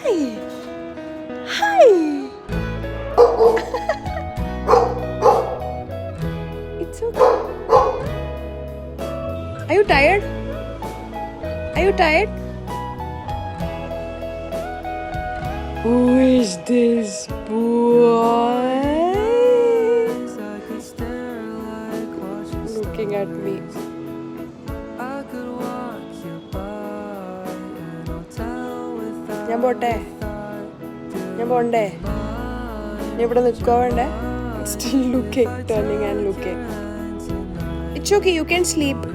Hi. Hi. It's okay. Are you tired? Are you tired? Who is this boy? Looking at me. ഞാൻ പോട്ടെ പോണ്ടേ ഞാൻ ഇവിടെ നിൽക്കുക വേണ്ടേ still looking turning and looking it's okay you can sleep